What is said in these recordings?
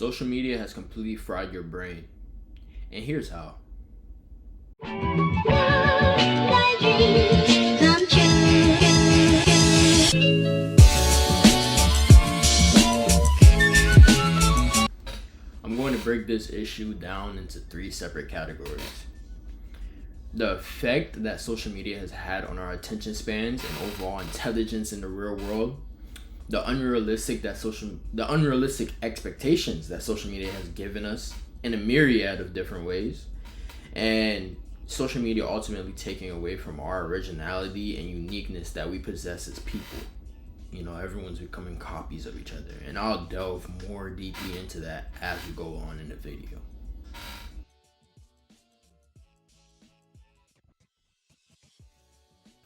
Social media has completely fried your brain. And here's how. I'm going to break this issue down into three separate categories. The effect that social media has had on our attention spans and overall intelligence in the real world, the unrealistic expectations that social media has given us in a myriad of different ways, and social media ultimately taking away from our originality and uniqueness that we possess as people. You know, everyone's becoming copies of each other, and I'll delve more deeply into that as we go on in the video.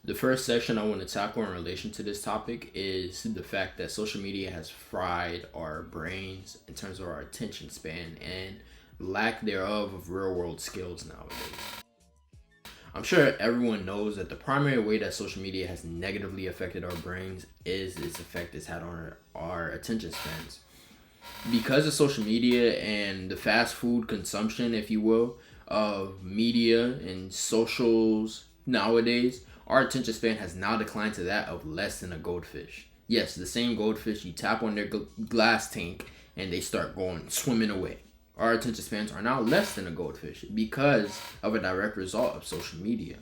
The first section I want to tackle in relation to this topic is the fact that social media has fried our brains in terms of our attention span and lack thereof of real world skills nowadays. I'm sure everyone knows that the primary way that social media has negatively affected our brains is its effect it's had on our attention spans. Because of social media and the fast food consumption, if you will, of media and socials nowadays, our attention span has now declined to that of less than a goldfish. Yes, the same goldfish, you tap on their glass tank and they start going swimming away. Our attention spans are now less than a goldfish because of a direct result of social media.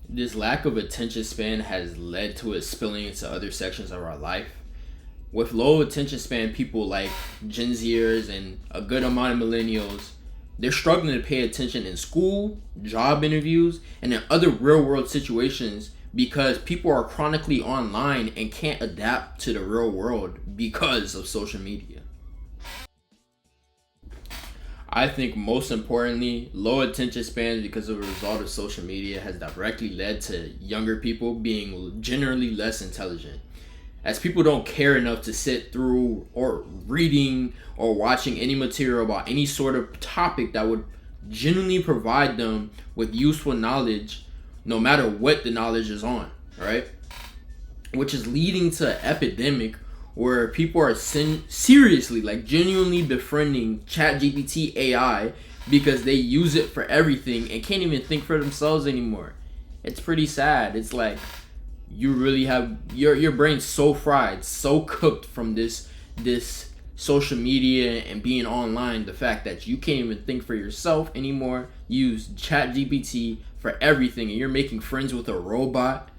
This lack of attention span has led to it spilling into other sections of our life. With low attention span people like Gen Zers and a good amount of millennials, they're struggling to pay attention in school, job interviews, and in other real world situations because people are chronically online and can't adapt to the real world because of social media. I think most importantly, low attention spans because of a result of social media has directly led to younger people being generally less intelligent, as people don't care enough to sit through or reading or watching any material about any sort of topic that would genuinely provide them with useful knowledge, no matter what the knowledge is on, right? Which is leading to an epidemic where people are seriously, like genuinely befriending ChatGPT AI because they use it for everything and can't even think for themselves anymore. It's pretty sad. It's like, you really have your brain's so fried, so cooked from this social media and being online, the fact that you can't even think for yourself anymore. You use ChatGPT for everything, and you're making friends with a robot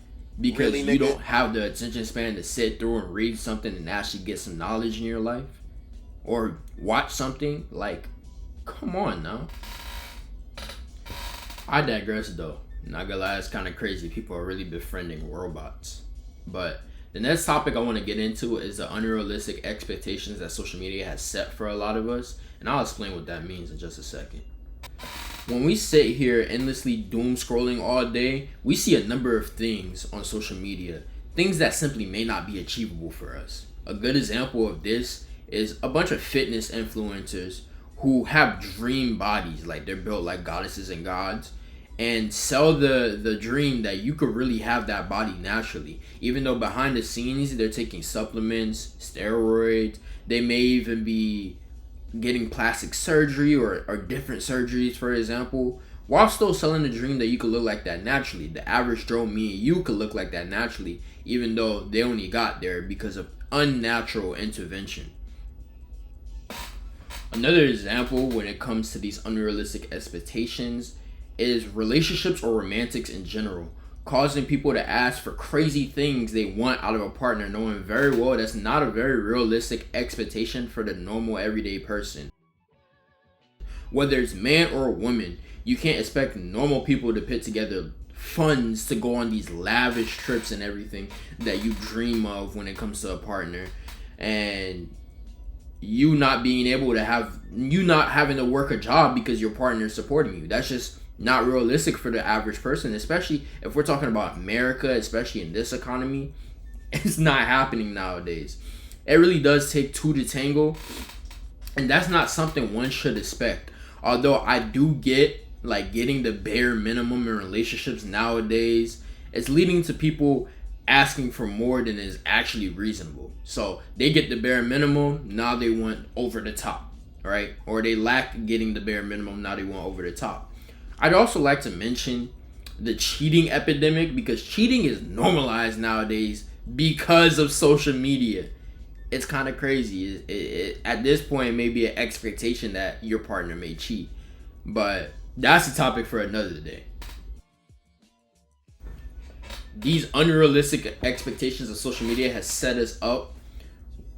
because you don't have the attention span to sit through and read something and actually get some knowledge in your life or watch something. Like, come on now. I digress though. Not gonna lie, it's kind of crazy. People are really befriending robots. But the next topic I want to get into is the unrealistic expectations that social media has set for a lot of us. And I'll explain what that means in just a second. When we sit here endlessly doom scrolling all day, we see a number of things on social media. Things that simply may not be achievable for us. A good example of this is a bunch of fitness influencers who have dream bodies, like they're built like goddesses and gods, and sell the dream that you could really have that body naturally, even though behind the scenes they're taking supplements, steroids. They may even be getting plastic surgery or different surgeries, for example, while still selling the dream that you could look like that naturally. The average Joe, me and you, could look like that naturally, even though they only got there because of unnatural intervention. Another example when it comes to these unrealistic expectations is relationships or romantics in general, causing people to ask for crazy things they want out of a partner, knowing very well that's not a very realistic expectation for the normal everyday person. Whether it's man or woman, you can't expect normal people to put together funds to go on these lavish trips and everything that you dream of when it comes to a partner, and you not having to work a job because your partner is supporting you. That's just not realistic for the average person, especially if we're talking about America, especially in this economy. It's not happening nowadays. It really does take two to tango, and that's not something one should expect. Although I do get like getting the bare minimum in relationships nowadays, it's leading to people asking for more than is actually reasonable. So they get the bare minimum, now they want over the top, right? Or they lack getting the bare minimum, now they want over the top. I'd also like to mention the cheating epidemic, because cheating is normalized nowadays because of social media. It's kind of crazy. At this point, it may be an expectation that your partner may cheat, but that's a topic for another day. These unrealistic expectations of social media has set us up,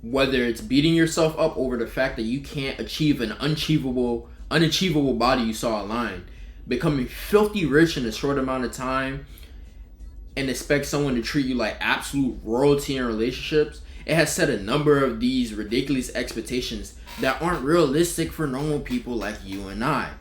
whether it's beating yourself up over the fact that you can't achieve an unachievable body you saw online, becoming filthy rich in a short amount of time, and expect someone to treat you like absolute royalty in relationships. It has set a number of these ridiculous expectations that aren't realistic for normal people like you and I.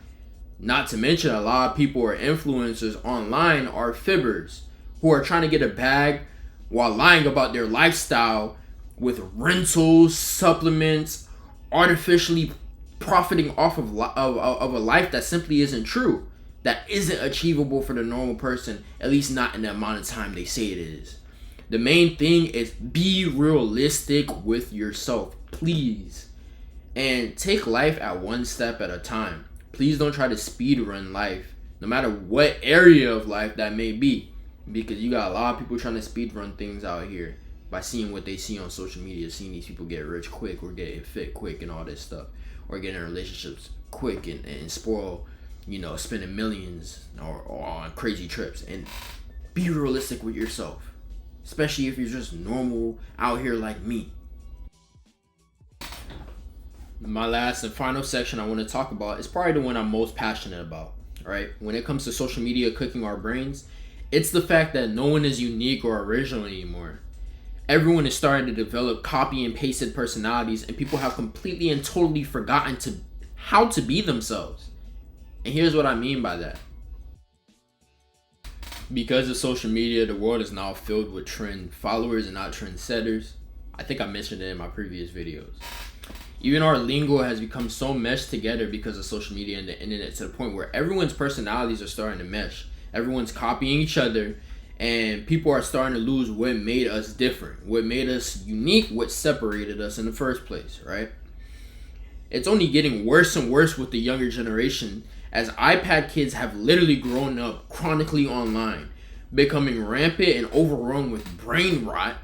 Not to mention, a lot of people or influencers online are fibbers who are trying to get a bag while lying about their lifestyle with rentals, supplements, artificially profiting off of a life that simply isn't true, that isn't achievable for the normal person, at least not in the amount of time they say it is. The main thing is be realistic with yourself, please. And take life at one step at a time. Please don't try to speed run life, no matter what area of life that may be. Because you got a lot of people trying to speed run things out here by seeing what they see on social media, seeing these people get rich quick or getting fit quick and all this stuff, or getting in relationships quick and spoil, spending millions or on crazy trips. And be realistic with yourself, especially if you're just normal out here like me. My last and final section I want to talk about is probably the one I'm most passionate about, right? When it comes to social media cooking our brains, it's the fact that no one is unique or original anymore. Everyone is starting to develop copy and pasted personalities, and people have completely and totally forgotten how to be themselves. And here's what I mean by that. Because of social media, the world is now filled with trend followers and not trend setters. I think I mentioned it in my previous videos. Even our lingo has become so meshed together because of social media and the internet, to the point where everyone's personalities are starting to mesh. Everyone's copying each other, and people are starting to lose what made us different, what made us unique, what separated us in the first place, right? It's only getting worse and worse with the younger generation, as iPad kids have literally grown up chronically online, becoming rampant and overrun with brain rot,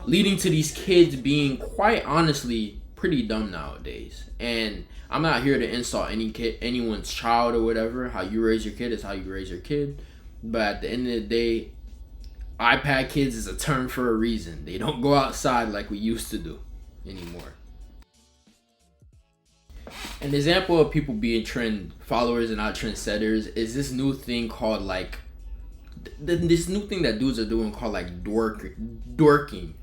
leading to these kids being, quite honestly, pretty dumb nowadays. And I'm not here to insult anyone's child or whatever. How you raise your kid is how you raise your kid. But at the end of the day, iPad kids is a term for a reason. They don't go outside like we used to do anymore. An example of people being trend followers and not trend setters is this new thing called this new thing that dudes are doing called dorking.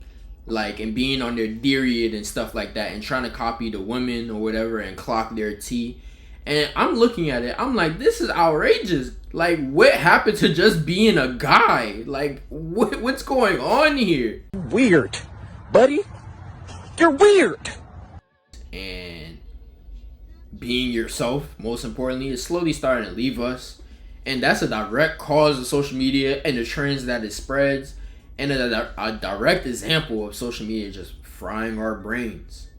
And being on their period and stuff like that, and trying to copy the women or whatever and clock their tea. And I'm looking at it, I'm like, this is outrageous. What happened to just being a guy? What's going on here? Weird, buddy. You're weird. And being yourself, most importantly, is slowly starting to leave us. And that's a direct cause of social media and the trends that it spreads. And a direct example of social media just frying our brains.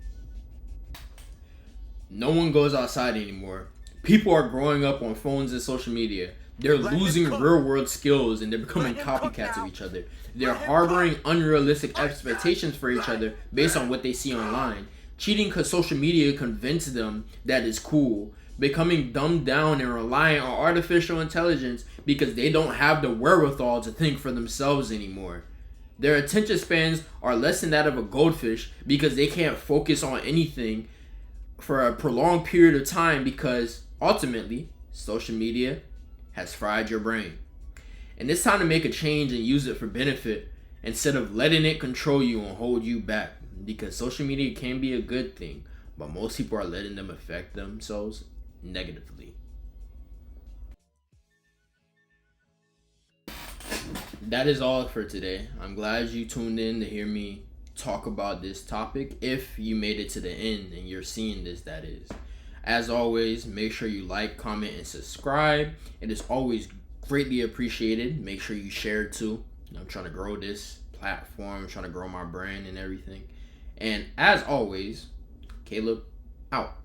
No one goes outside anymore. People are growing up on phones and social media. They're losing real world skills, and they're becoming copycats of each other. They're harboring unrealistic expectations for each other based on what they see online. Cheating because social media convinced them that it's cool. Becoming dumbed down and relying on artificial intelligence because they don't have the wherewithal to think for themselves anymore. Their attention spans are less than that of a goldfish because they can't focus on anything for a prolonged period of time, because ultimately social media has fried your brain. And it's time to make a change and use it for benefit instead of letting it control you and hold you back, because social media can be a good thing, but most people are letting them affect themselves negatively. That is all for today. I'm glad you tuned in to hear me talk about this topic. If you made it to the end and you're seeing this, that is. As always, make sure you like, comment, and subscribe. It is always greatly appreciated. Make sure you share it too. I'm trying to grow this platform, trying to grow my brand and everything. And as always, Caleb out.